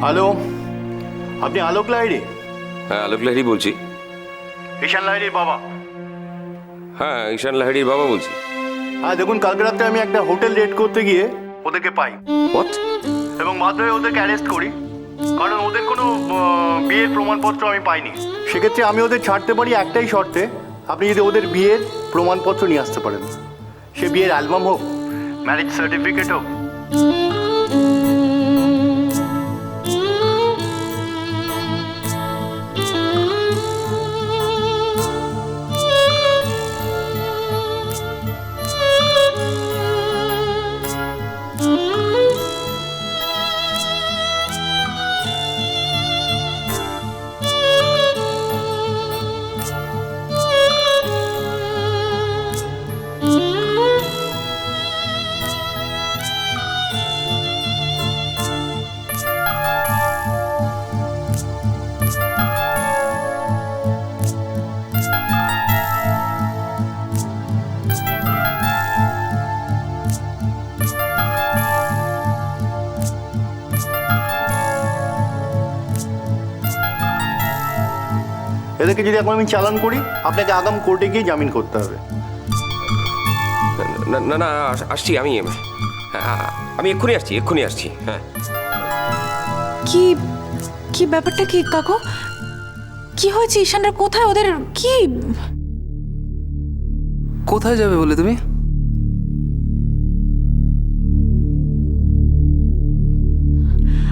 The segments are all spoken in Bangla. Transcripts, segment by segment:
হ্যালো, আপনি আলোক লাহিড়ী? হ্যাঁ, আলোক লাহিড়ী বলছি। ঈশান লাহিড়ীর বাবা? হ্যাঁ, ঈশান লাহিড়ীর বাবা বলছি। হ্যাঁ দেখুন, কালকে রাত্রে আমি একটা হোটেল রেড করতে গিয়ে ওদেরকে পাই। হোয়াট? এবং বাধ্য হয়ে ওদেরকে অ্যারেস্ট করি, কারণ ওদের কোনো বিয়ের প্রমাণপত্র আমি পাইনি। সেক্ষেত্রে আমি ওদের ছাড়তে পারি একটাই শর্তে, আপনি যদি ওদের বিয়ের প্রমাণপত্র নিয়ে আসতে পারেন। সে বিয়ের অ্যালবাম হোক, ম্যারেজ সার্টিফিকেট হোক। এদেরকে যদি এখন আমি চালান করি, আপনাকে আগাম কোর্টে গিয়ে জামিন করতে হবে। না না না, আসছি আমি। হ্যাঁ, আমি এক্ষুনি আসছি। হ্যাঁ। কি কি ব্যাপারটা কি কাকু? কি হয়েছে? ঈশানরা কোথায়? ওদের কি? কোথায় যাবে বলে তুমি?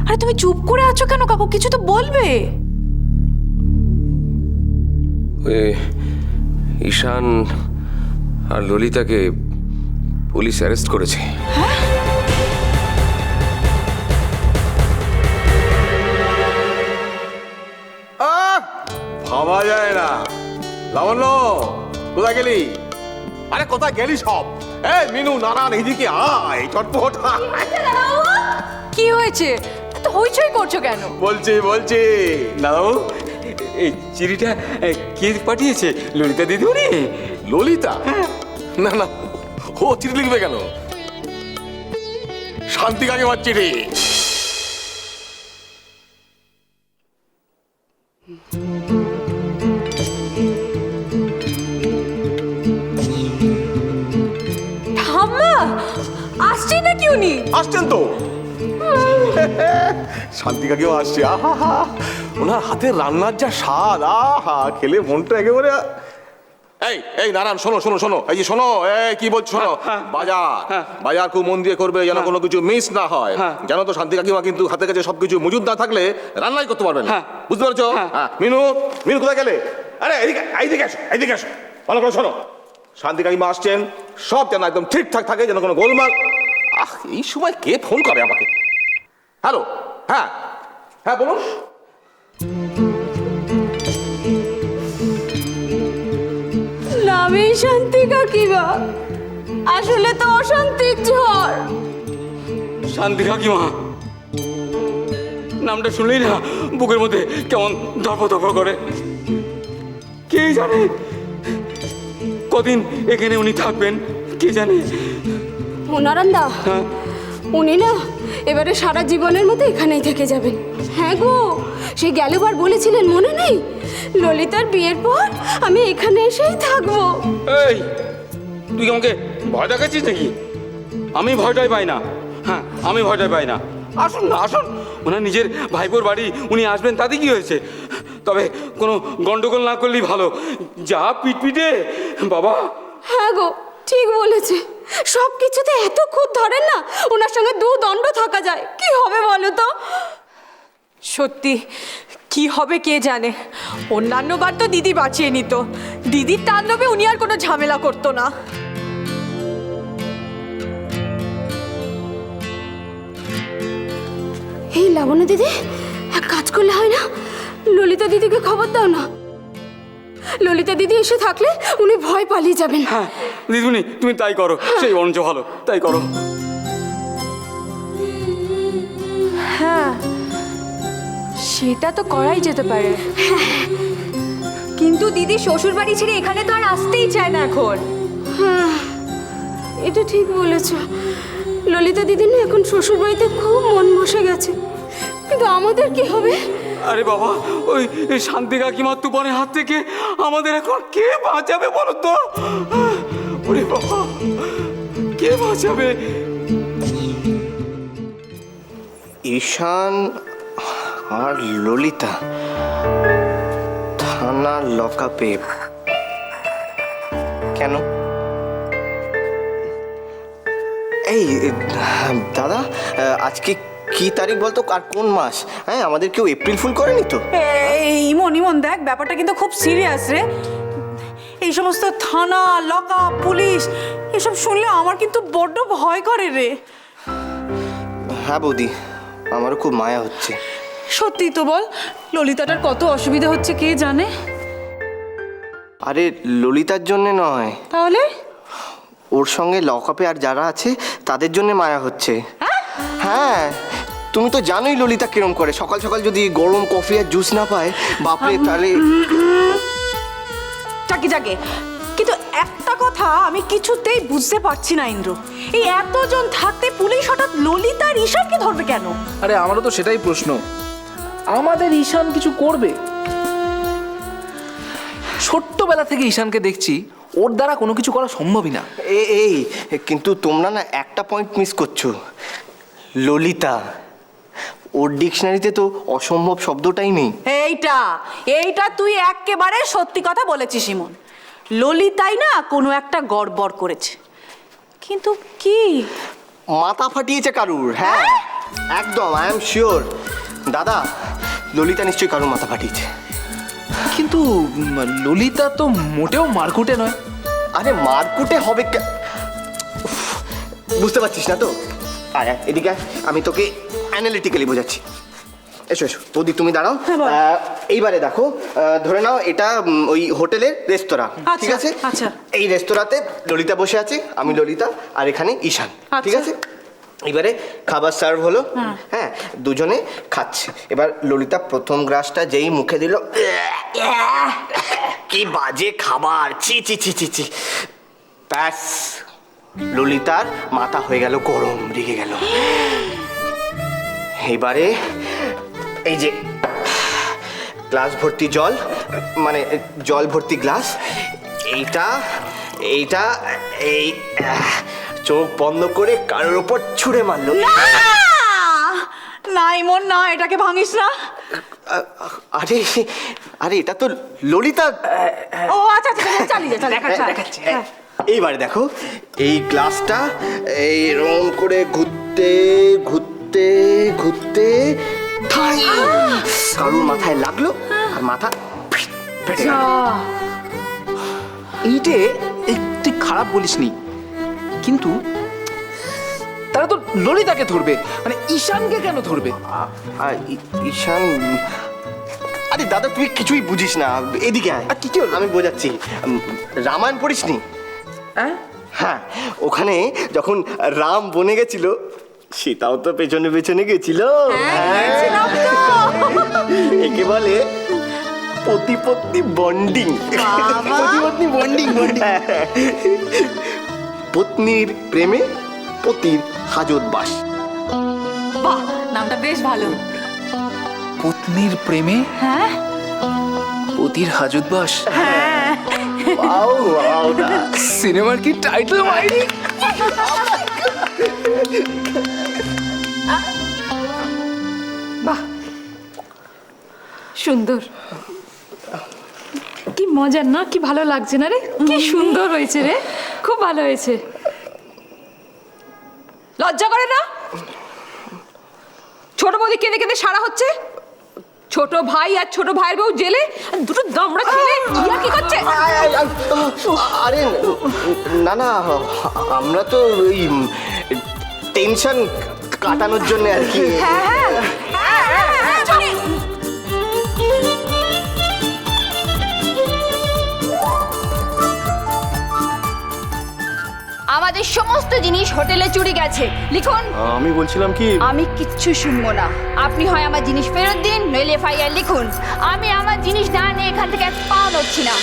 আরে তুমি চুপ করে আছো কেন কাকু? কিছু তো বলবে। ঈশান আর ললিতাকে পুলিশ অ্যারেস্ট করেছে। ভাবা যায় না। লাবণ্য, কোথায় গেলি? আরে কোথায় গেলি সব? এই মিনু, নারায়ণ, এদিকে আয়, চটপট কি হয়েছে? এত হইচই করছো কেন? বলছি দাদু, এই চিঠিটা কে পাঠিয়েছে? ললিতা দিদিমণি? ললিতা? না না, ও চিঠি লিখবে কেন? শান্তি কাকিমার চিঠি। ঠাম্মা আসছে নাকি উনি? আসছেন তো, শান্তি কাকিমা আসছে। আহা, ওনার হাতের রান্নার যা স্বাদ, আহা, খেলে মনটা একেবারে। এই নারায়ণ, শোনো, এই যে শোনো, এই কি বলছো শোনো। বাজার খুব মন দিয়ে করবে, যেন কোনো কিছু মিস না হয়। জানো তো শান্তি কাকিমা কিন্তু হাতে কাছে সবকিছু মজুদ না থাকলে রান্নাই করতে পারবে না। বুঝতে পারছো? মিনু কোথায় গেলে? আরে এইদিকে আসো, ভালো করে শোনো। শান্তি কাকিমা আসছেন, সব যেন একদম ঠিকঠাক থাকে, যেন কোনো গোলমাল। এই সময় কে ফোন করে আমাকে? হ্যালো, হ্যাঁ বলুন। নামে শান্তি কাকিমা, আসলে তো অশান্তির ঝড়। শান্তি কাকিমা নামটা শুনলেই না বুকের মধ্যে কেমন ধপধপ করে। কে জানে কদিন এখানে উনি থাকবেন, কে জানে। নারায়ণদা, উনি না এবারে সারা জীবনের মতো এখানেই থেকে যাবেন। হ্যাঁ গো, সে গেলবার বলেছিলেন, মনে নেই? ললিতার বিয়ের পর আমি এখানে এসেই থাকবো। এই, তুই আমাকে ভয় দেখাচ্ছিস নাকি? আমি ভয়টাই পাই না। হ্যাঁ, আমি ভয়টাই পাই না। আসুন না, আসুন। ওনার নিজের ভাইপোর বাড়ি, উনি আসবেন, তাতে কি হয়েছে? তবে কোনো গন্ডগোল না করলেই ভালো। যা পিটপিটে বাবা। হ্যাঁ গো, ঠিক বলেছে। সব কিছুতে এত খুঁত ধরেন না, ওনার সঙ্গে দণ্ড থাকা যায়। কি হবে বলো তো? সত্যি কি হবে কে জানে। অন্যান্য বার তো দিদি বাঁচিয়ে নিত, দিদির তাণ্ডবে উনি আর কোনো ঝামেলা করতো না। এই লাবণ্য দিদি, এক কাজ করলে হয় না? ললিতা দিদিকে খবর দাও না। ললিতা দিদি এসে থাকলে উনি ভয় পালিয়ে যাবেন। হ্যাঁ দিদিমণি, তুমি তাই করো, সেই অঞ্চ ভালো, তাই করো। হ্যাঁ, সেটা তো করাই যেতে পারে। কিন্তু দিদি শ্বশুর বাড়ি ছেড়ে এখানে তো আর আসতেই চায় না এখন। হ্যাঁ, এটা ঠিক বলেছ। ললিতা দিদি না এখন শ্বশুর বাড়িতে খুব মন বসে গেছে। কিন্তু আমাদের কি হবে? আরে বাবা, ওই শান্তি কাকিমার তুফানের হাত থেকে আমাদের এখন কে বাঁচাবে বলো তো? ওরে বাবা, কে বাঁচাবে? ঈশান আর ললিতা থানার লকআপে কেন? এই দাদা, আজকে কি তারিখ বলতো, আর কোন মাস? হ্যাঁ, আমাদের কেউ এপ্রিল ফুল করেনি তো? ইমন দেখ, ব্যাপারটা কিন্তু খুব সিরিয়াস রে। এই সমস্ত থানা, লকআপ, পুলিশ এসব শুনলে আমার কিন্তু বড্ড ভয় করে রে। হ্যাঁ বৌদি, আমারও খুব মায়া হচ্ছে। সত্যি তো বল, ললিতাটার কত অসুবিধা হচ্ছে কে জানে। আরে ললিতার জন্যে নয়, তাহলে ওর সঙ্গে লকআপে আর যারা আছে তাদের জন্য মায়া হচ্ছে। হ্যাঁ, তুমি তো জানোই ললিতা কিরম করে, সকাল সকাল যদি গরম কফি আর জুস না পায়, বাপরে, তাহলে যাকে কিন্তু একটা কথা আমি কিছুতেই বুঝতে পারছি না ইন্দ্র, এই এতজন থাকতে পুলিশ হঠাৎ ললিতা আর ঈশানকে ধরবে কেন? আরে আমারও তো সেটাই প্রশ্ন, আমাদের ঈশান কিছু করবে? ছোট্টবেলা থেকে ঈশানকে দেখছি, ওর দ্বারা কোনো কিছু করা সম্ভবই না। এই কিন্তু তোমরা না একটা পয়েন্ট মিস করছো। ললিতা, ওর ডিকশনারিতে তো অসম্ভব শব্দটাই নেই। এইটা তুই একেবারে সত্যি কথা বলেছিস ইমন। ললিতাই না কোনো একটা গড়বড় করেছে, কিন্তু কি? মাথা ফাটিয়েছে কারুর। হ্যাঁ, একদম, আই এম শিওর। দাদা, ললিতা নিশ্চয়ই কারুর মাথা ফাটিয়েছে। কিন্তু ললিতা তো মোটেও মারকুটে নয়। আরে মারকুটে হবে বুঝতে পারছিস না তো? আয় এদিকে, আমি তোকে অ্যানালিটিক্যালি বোঝাচ্ছি। এসো এসো বৌদি, তুমি দাঁড়াও। এইবারে দেখো, ধরে নাও এটা ওই হোটেলের রেস্তোরাঁ, ঠিক আছে? আচ্ছা। এই রেস্তোরাঁতে ললিতা বসে আছে, আমি ললিতা, আর এখানে ঈশান, ঠিক আছে? এবারে খাবার সার্ভ হলো। হ্যাঁ, দুজনে খাচ্ছে। এবার ললিতা প্রথম গ্রাসটা যেই মুখে দিল, কি বাজে খাবার, ছি ছি ছি ছি ছি। ব্যাস, ললিতার মাথা হয়ে গেল গরম, রেগে গেল। এবারে এই যে গ্লাস ভর্তি জল, মানে জল ভর্তি গ্লাস, এইটা এই চোখ বন্ধ করে কারোর ওপর ছুঁড়ে মারলো। না ইমন না, এটাকে ভাঙিস না। আরে আরে, এটা তো ললিতা। ও আচ্ছা চালিয়ে যা, দেখাচ্ছি। এইবারে দেখো, এই গ্লাসটা এইরকম করে ঘুরতে ঘুরতে ঘুরতে ঠাই কারুর মাথায় লাগলো, আর মাথা ফেটে গেল। এইটে তুই খারাপ বলিসনি, কিন্তু তারা তো ললিতাকে ধরবে, মানে ঈশানকে কেন ধরবে? ঈশান, আরে দাদা তুই কিছুই বুঝিস না, এদিকে আয়। কি হলো? আমি বোঝাচ্ছি। রামায়ণ পড়িসনি? হ্যাঁ, ওখানে যখন রাম বনে গেছিল, সীতাও তো পেছনে পেছনে গেছিল। একে বলে পতি-পত্নী বন্ডিং। পতি-পত্নী বন্ডিং। পত্নীর প্রেমে পতির হাজত বাস। বাহ, নামটা বেশ ভালো। পত্নীর প্রেমে হ্যাঁ, পতির হাজতবাস। ওয়াও, সিনেমার কি টাইটেল মাইরি! বাহ, সুন্দর, কি মজার না, কি ভালো লাগছে না রে, কি সুন্দর হয়েছে রে, খুব ভালো হয়েছে। লজ্জা করে না? ছোট বৌদি কেঁদে কেঁদে সারা হচ্ছে, ছোট ভাই আর ছোট ভাইয়ের বউ জেলে, আর দুটো দামড়া ছেলে ইয়া কি করছে? আরে না না, আমরা তো ওই টেনশন কাটানোর জন্য আর কি। আমাদের সমস্ত জিনিস হোটেলে চুরি গেছে, লিখুন। আমি বলছিলাম কি, আমি কিচ্ছু শুনবো না। আপনি হয় আমার জিনিস ফেরত দিন, নইলে এফআইআর লিখুন। আমি আমার জিনিস না নিয়ে এখান থেকে এক পা নড়ছি না।